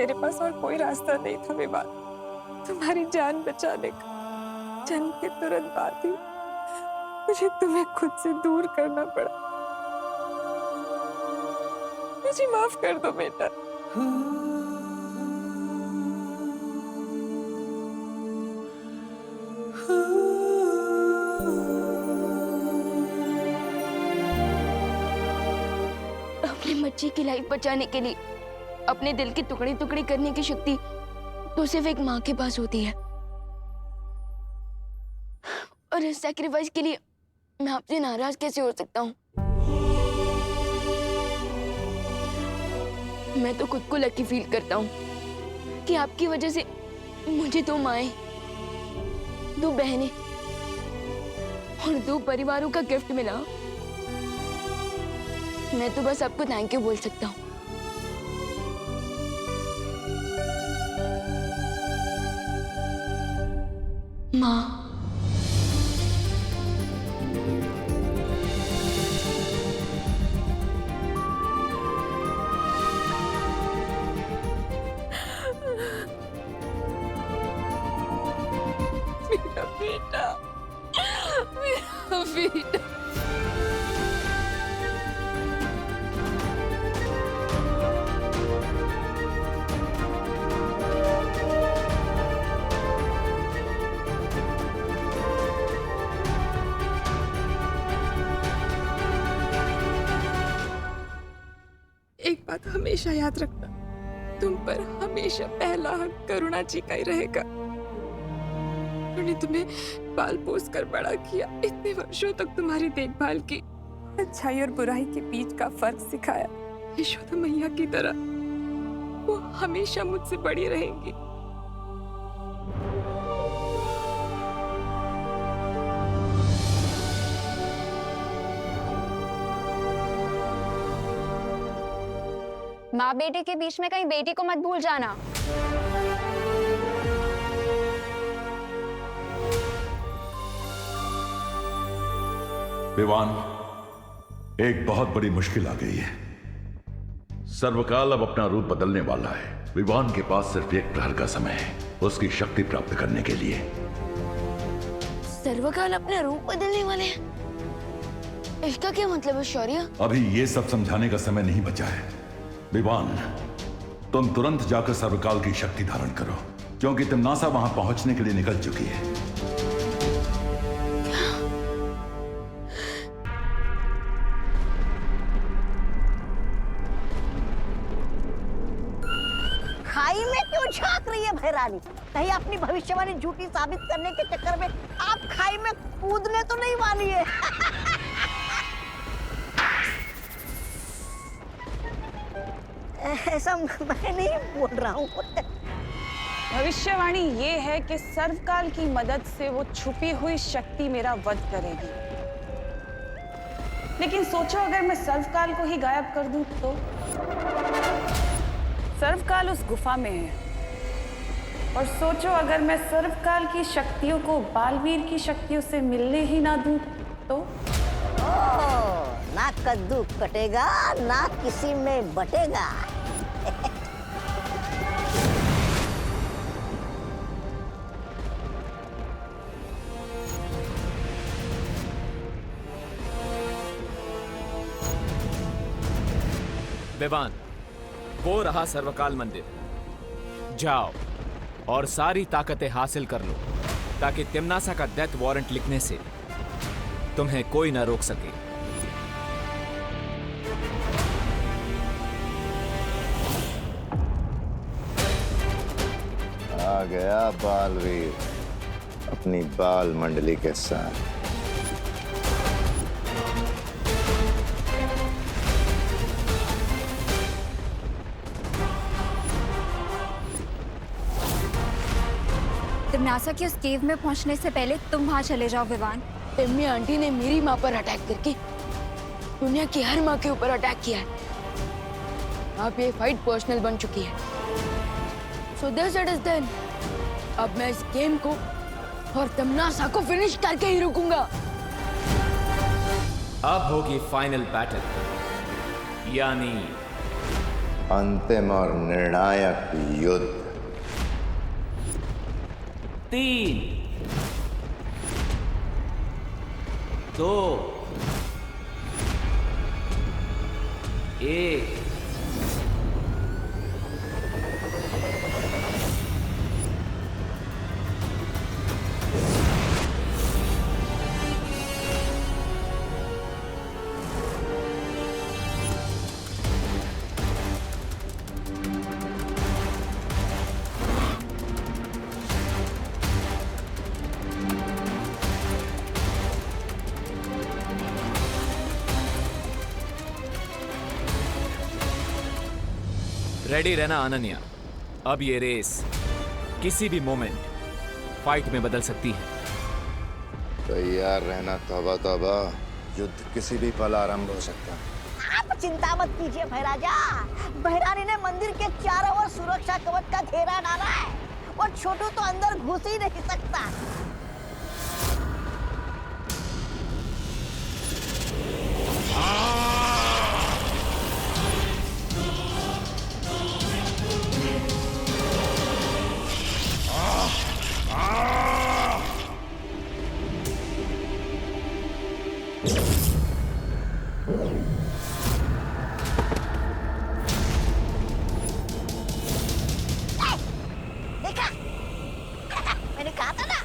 मेरे पास और कोई रास्ता नहीं था विवान, तुम्हारी जान बचाने का। जन्म के तुरंत बाद ही मुझे तुम्हें खुद से दूर करना पड़ा। मुझे माफ कर दो बेटा। अपनी बच्ची की लाइफ बचाने के लिए अपने दिल की टुकड़ी टुकड़ी करने की शक्ति तो सिर्फ एक माँ के पास होती है। और इस सैक्रिफाइस के लिए मैं आपसे नाराज कैसे हो सकता हूँ? मैं तो खुद को लकी फील करता हूँ कि आपकी वजह से मुझे 2 माएं, 2 बहनें और 2 परिवारों का गिफ्ट मिला। मैं तो बस आपको थैंक यू बोल सकता हूँ। माँ, मेरा बेटा, मेरा बेटा। एक बात हमेशा याद रखना, तुम पर हमेशा पहला हक करुणा जी का ही रहेगा। उन्होंने तुम्हें पाल पोस कर बड़ा किया, इतने वर्षों तक तुम्हारी देखभाल की, अच्छाई और बुराई के बीच का फर्क सिखाया। यशोदा मैया की तरह वो हमेशा मुझसे बड़ी रहेंगी। माँ बेटे के बीच में कहीं बेटी को मत भूल जाना। विवान, एक बहुत बड़ी मुश्किल आ गई है। सर्वकाल अब अपना रूप बदलने वाला है। विवान के पास सिर्फ 1 प्रहर का समय है उसकी शक्ति प्राप्त करने के लिए। सर्वकाल अपना रूप बदलने वाले हैं? इसका क्या मतलब है शौर्य? अभी ये सब समझाने का समय नहीं बचा है। विवान, तुम तुरंत जाकर सर्वकाल की शक्ति धारण करो, क्योंकि तिम्नासा वहां पहुंचने के लिए निकल चुकी है। खाई में क्यों झांक रही है भैरानी? कहीं अपनी भविष्यवाणी झूठी साबित करने के चक्कर में आप खाई में कूदने तो नहीं वाली है? ऐसा मैं नहीं बोल रहा हूँ। भविष्यवाणी ये है कि सर्वकाल की मदद से वो छुपी हुई शक्ति मेरा वध करेगी। लेकिन सोचो अगर मैं सर्वकाल को ही गायब कर दूं तो? सर्वकाल उस गुफा में है। और सोचो अगर मैं सर्वकाल की शक्तियों को बालवीर की शक्तियों से मिलने ही ना दूं तो? ना कद्दू कटेगा ना किसी में बटेगा। विवान, वो रहा सर्वकाल मंदिर। जाओ और सारी ताकतें हासिल कर लो ताकि तिम्नासा का डेथ वारंट लिखने से तुम्हें कोई ना रोक सके। आ गया बालवीर अपनी बाल मंडली के साथ। तिम्नासा के उस केव में पहुंचने से पहले तुम वहां चले जाओ विवान। तिम्मी आंटी ने मेरी माँ पर अटैक करके दुनिया की हर माँ के ऊपर अटैक किया है। अब ये फाइट पर्सनल बन चुकी है। So this it is then. अब मैं इस गेम को और तिम्नासा को फिनिश करके ही रुकूंगा। अब होगी फाइनल बैटल, यानी अंतिम और निर्णायक युद्ध। 3, 2, 1। रेडी रहना अनन्या। अब ये रेस किसी भी मोमेंट फाइट में बदल सकती है। तैयार रहना तौबा तौबा, युद्ध किसी भी पल आरंभ हो सकता है। आप चिंता मत कीजिए भैराजा। भैरानी ने मंदिर के चारों ओर सुरक्षा कवच का घेरा डाला है और छोटू तो अंदर घुस ही नहीं सकता। देखा मैंने कहा था ना।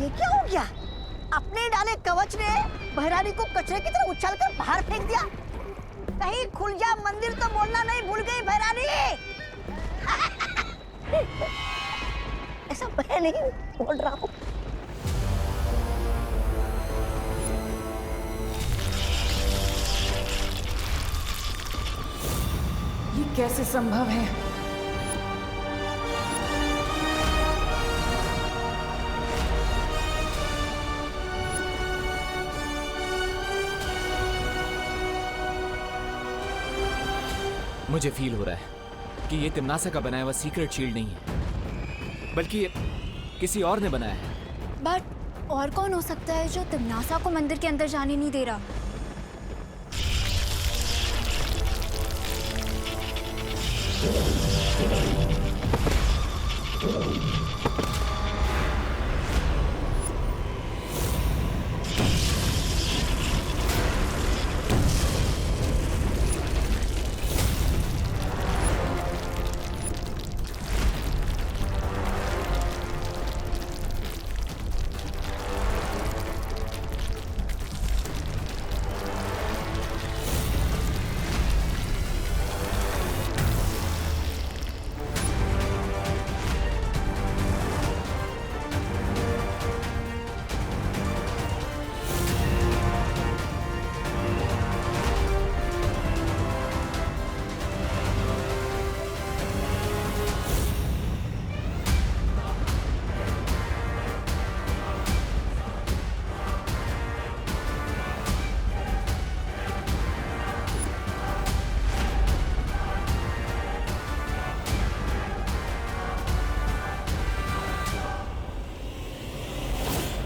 ये क्या हो गया? अपने डाले कवच ने भैरानी को कचरे की तरह उछालकर बाहर फेंक दिया। कहीं खुल जा मंदिर तो बोलना नहीं भूल गई भैरानी। ऐसा मैं नहीं बोल रहा हूँ। ये कैसे संभव है? मुझे फील हो रहा है कि ये तिम्नासा का बनाया हुआ सीक्रेट शील्ड नहीं है, बल्कि ये किसी और ने बनाया है। बट और कौन हो सकता है जो तिम्नासा को मंदिर के अंदर जाने नहीं दे रहा?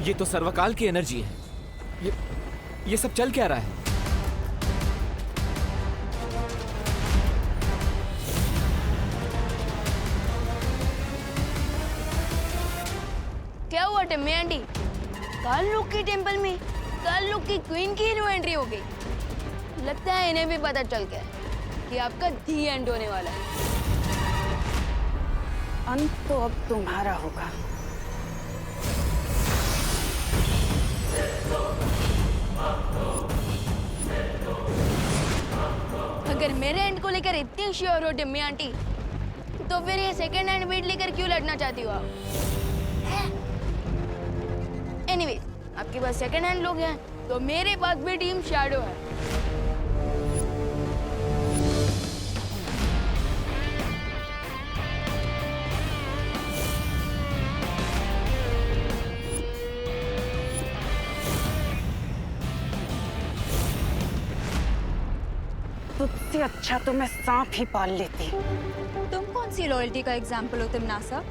ये तो सर्वकाल की एनर्जी है। ये सब चल क्या रहा है? क्या हुआ टिम्मी आंटी? काल लोक के टेंपल में काल लोक की क्वीन की न्यू एंट्री हो गई। लगता है इन्हें भी पता चल गया कि आपका दी एंड होने वाला है। अंत तो अब तुम्हारा होगा। अगर मेरे एंड को लेकर इतनी श्योर हो टिम्मी आंटी, तो फिर ये सेकंड हैंड बीट लेकर क्यों लड़ना चाहती हो आप? एनीवेज, आपके पास सेकंड हैंड लोग हैं तो मेरे पास भी टीम शैडो है। तुझसे अच्छा तो मैं सांप ही पाल लेती। तुम कौन सी लॉयल्टी का एग्जाम्पल हो तिमनासा?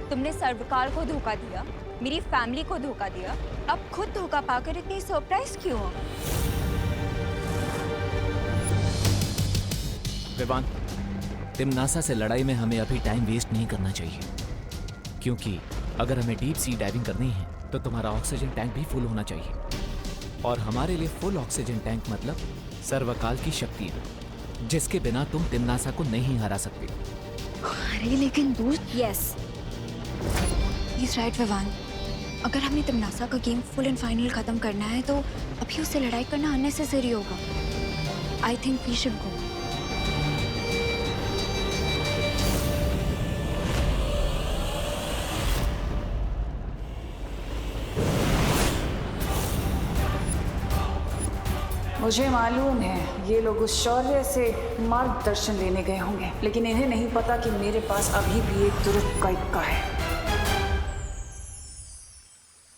तुमने सर्वकाल को धोखा दिया, मेरी फैमिली को धोखा दिया, अब खुद धोखा पाकर इतनी सरप्राइज क्यों हो? विवान, तिमनासा से लड़ाई में हमें अभी टाइम वेस्ट नहीं करना चाहिए, क्योंकि अगर हमें डीप सी डाइविंग करनी है तो तुम्हारा ऑक्सीजन टैंक भी फुल होना चाहिए, और हमारे लिए फुल ऑक्सीजन टैंक मतलब सर्वकाल की शक्ति, जिसके बिना तुम तिमनासा को नहीं हरा सकते। अरे लेकिन दोस्त, यस इज राइट विवान, अगर हमें तिमनासा का गेम फुल एंड फाइनल खत्म करना है तो अभी उससे लड़ाई करना अननेसेसरी होगा। I think we should go. मुझे मालूम है ये लोग उस शौर्य से मार्गदर्शन लेने गए होंगे, लेकिन इन्हें नहीं पता कि मेरे पास अभी भी एक तुरंत का इक्का है।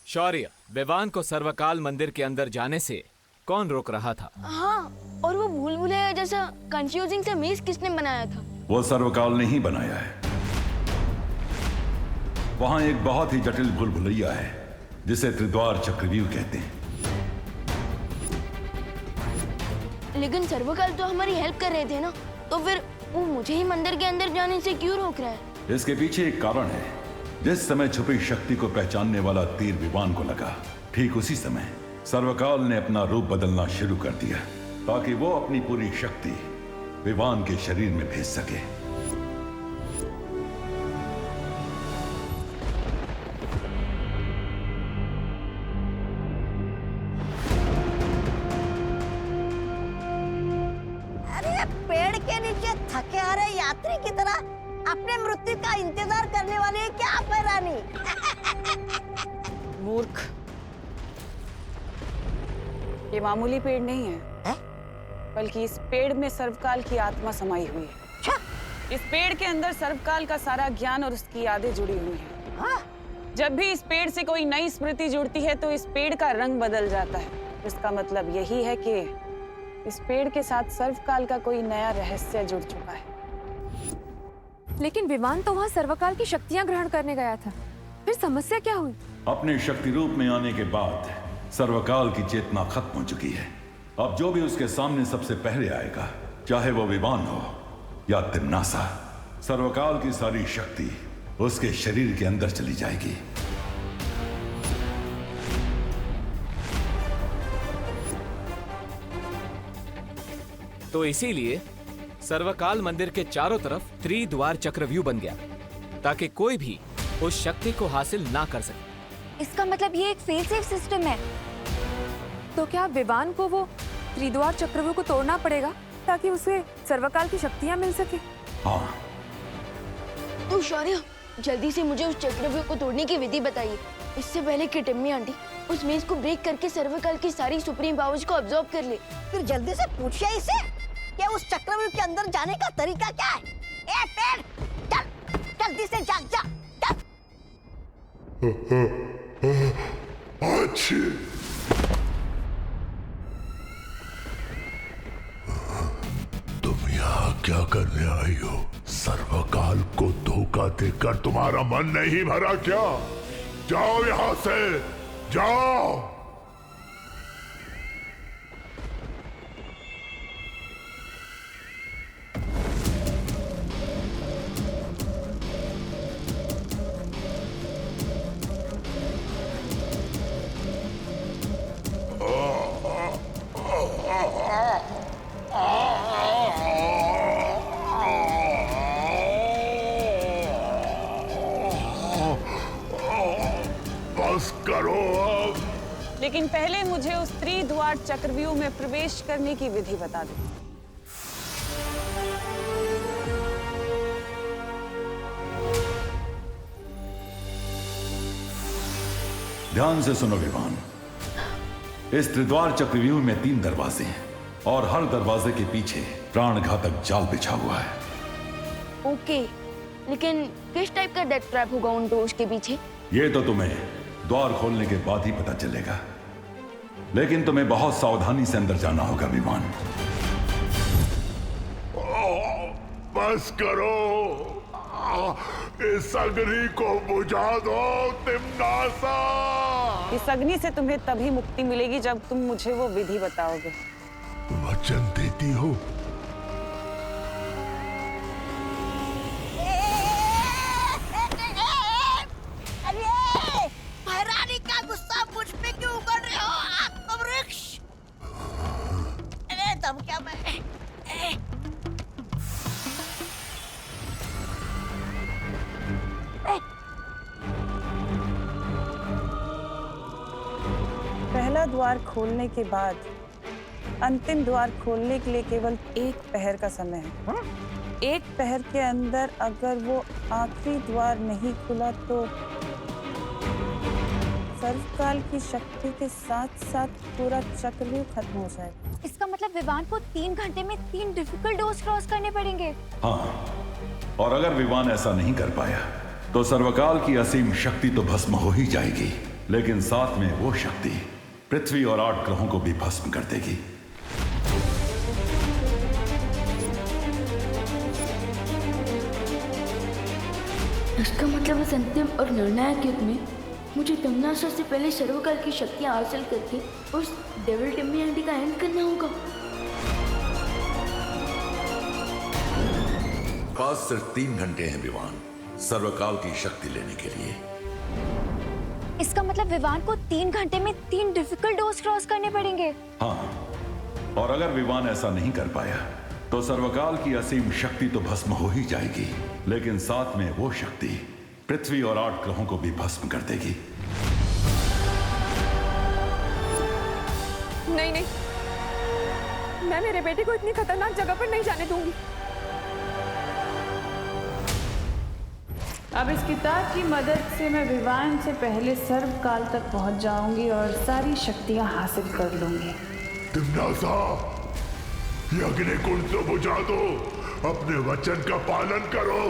शौर्य, विवान को सर्वकाल मंदिर के अंदर जाने से कौन रोक रहा था? हाँ, और वो भूल भुलैया जैसा कंफ्यूजिंग सा मेज किसने बनाया था? वो सर्वकाल ने ही बनाया है। वहां एक बहुत ही जटिल भूल भुलैया है जिसे त्रिद्वार चक्रव्यूह कहते हैं। लेकिन सर्वकाल तो हमारी हेल्प कर रहे थे ना, तो फिर वो मुझे ही मंदिर के अंदर जाने से क्यों रोक रहा है? इसके पीछे एक कारण है। जिस समय छुपी शक्ति को पहचानने वाला तीर विवान को लगा, ठीक उसी समय सर्वकाल ने अपना रूप बदलना शुरू कर दिया ताकि वो अपनी पूरी शक्ति विवान के शरीर में भेज सके। अरे पेड़ के नीचे थके आ रहे यात्री की तरह अपने मृत्यु का इंतजार करने वाली है क्या आप रानी? मूर्ख, ये मामूली पेड़ नहीं है, बल्कि इस पेड़ में सर्वकाल की आत्मा समाई हुई है। इस पेड़ के अंदर सर्वकाल का सारा ज्ञान और उसकी यादें जुड़ी हुई हैं। जब भी इस पेड़ से कोई नई स्मृति जुड़ती है तो इस पेड़ का रंग बदल जाता है। इसका मतलब यही है कि इस पेड़ के साथ सर्वकाल का कोई नया रहस्य जुड़ चुका है। लेकिन विवान तो वहाँ सर्वकाल की शक्तियाँ ग्रहण करने गया था, फिर समस्या क्या हुई? अपने शक्ति रूप में आने के बाद सर्वकाल की चेतना खत्म हो चुकी है। अब जो भी उसके सामने सबसे पहले आएगा, चाहे वो विवान हो या तिमनासा, सर्वकाल की सारी शक्ति उसके शरीर के अंदर चली जाएगी। तो इसीलिए सर्वकाल मंदिर के चारों तरफ त्रिद्वार चक्रव्यूह बन गया ताकि कोई भी उस शक्ति को हासिल ना कर सके। इसका मतलब ये एक फेल सेफ सिस्टम है। तो क्या विवान को वो त्रिद्वार चक्रव्यूह को तोड़ना पड़ेगा ताकि उसे सर्वकाल की शक्तियाँ मिल सके? हाँ। तो शौर्य, जल्दी से मुझे उस चक्रव्यूह को तोड़ने की विधि बताइए, इससे पहले कि टिम्मी आंटी उस मेज को ब्रेक करके सर्वकाल की सारी सुप्रीम पावर्स को अब्सॉर्ब कर ले। फिर जल्दी से पूछिए इसे कि उस चक्रव्यूह के अंदर जाने का तरीका क्या है। ए पेड़, चल, जल्दी से जा, जा, चल। तुम यहाँ क्या करने आई हो? सर्वकाल को धोखा देकर तुम्हारा मन नहीं भरा क्या? जाओ यहाँ से, जाओ। बस करो अब। लेकिन पहले मुझे उस त्रिद्वार चक्रव्यूह में प्रवेश करने की विधि बता दो। ध्यान से सुनो विवान। इस त्रिद्वार चक्रव्यूह में 3 दरवाजे हैं और हर दरवाजे के पीछे प्राणघातक जाल बिछा हुआ है। ओके, लेकिन किस टाइप का डेथ ट्रैप होगा उन डोर्स के पीछे? ये तो तुम्हें द्वार खोलने के बाद ही पता चलेगा, लेकिन तुम्हें बहुत सावधानी से अंदर जाना होगा विमान। बस करो, इस अग्नि को बुझा दो तिम्नासा। इस अग्नि से तुम्हें तभी मुक्ति मिलेगी जब तुम मुझे वो विधि बताओगे। वचन देती हो? अरे महारानी का गुस्सा मुझ पे क्यों उगल रहे हो आत्मवृक्ष? अरे तब क्या मैं पहला द्वार खोलने के बाद अंतिम द्वार खोलने के लिए केवल 1 पहर का समय है। 1 पहर के अंदर अगर वो आखिरी द्वार नहीं खुला तो सर्वकाल की शक्ति के साथ साथ पूरा चक्रव्यूह खत्म हो जाएगा। इसका मतलब विवान को 3 घंटे में 3 डिफिकल्ट डोर्स क्रॉस करने पड़ेंगे। हाँ, और अगर विमान ऐसा नहीं कर पाया तो सर्वकाल की असीम शक्ति तो भस्म हो ही जाएगी, लेकिन साथ में वो शक्ति पृथ्वी और 8 ग्रहों को भी भस्म कर देगी। इसका मतलब इस अंतिम और निर्णायक युद्ध में मुझे तिम्नासा से पहले सर्वकाल की शक्तियां हासिल करके उस डेविल टिम्मियांटी का एंड करना होगा। पास सिर्फ 3 घंटे हैं विमान सर्वकाल की शक्ति लेने के लिए। इसका मतलब विवान को 3 घंटे में 3 डिफिकल्ट डोर्स क्रॉस करने पड़ेंगे। हाँ, और अगर विमान ऐसा नहीं कर पाया तो सर्वकाल की असीम शक्ति तो भस्म हो ही जाएगी, लेकिन साथ में वो शक्ति पृथ्वी और 8 ग्रहों को भी भस्म कर देगी। नहीं नहीं, मैं मेरे बेटे को इतनी खतरनाक जगह पर नहीं जाने दूंगी। अब इस किताब की मदद से मैं विवान से पहले सर्वकाल तक पहुंच जाऊंगी और सारी शक्तियां हासिल कर लूंगी। तिम्नासा, ये अग्नि कुंड तो बुझा दो, अपने वचन का पालन करो।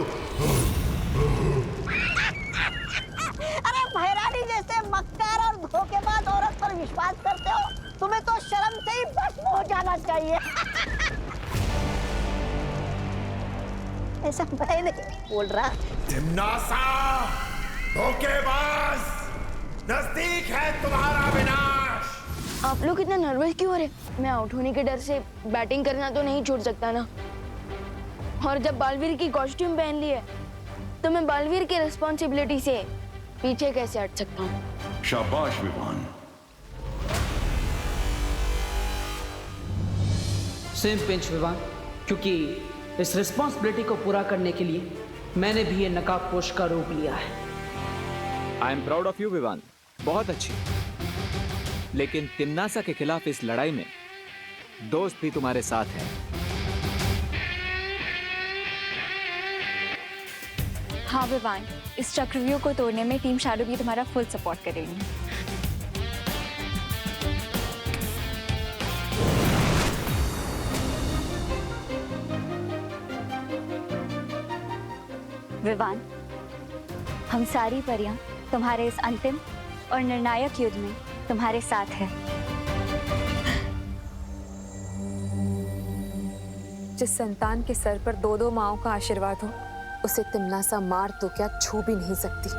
अरे महारानी जैसे मक्कार और धोखेबाज औरत पर विश्वास करते हो, तुम्हें तो शर्म से ही भस्म हो जाना चाहिए। ऐसा मैं नहीं बोल रहा। तिम्नासा, धोखेबाज, नजदीक है तुम्हारा विनाश। आप लोग इतना नर्वस क्यों हो रहे? मैं आउट होने के डर से बैटिंग करना तो नहीं छोड़ सकता ना। और जब बालवीर की कॉस्ट्यूम पहन ली है तो मैं बालवीर की रिस्पॉन्सिबिलिटी से पीछे कैसे हट सकता हूँ? शाबाश विमान। सेम पिंच विवान, क्योंकि इस रिस्पॉन्सिबिलिटी को पूरा करने के लिए मैंने भी ये नकाबपोश का रूप लिया है। I am proud of you Vivaan, बहुत अच्छी। लेकिन तिम्नासा के खिलाफ इस लड़ाई में दोस्त भी तुम्हारे साथ है। हाँ विवान, इस चक्रव्यूह को तोड़ने में टीम शैडो भी तुम्हारा फुल सपोर्ट करेगी। विवान, हम सारी परियां तुम्हारे इस अंतिम और निर्णायक युद्ध में तुम्हारे साथ है। जिस संतान के सर पर 2-2 माओं का आशीर्वाद हो, उसे तिम्नासा मार तो क्या छू भी नहीं सकती।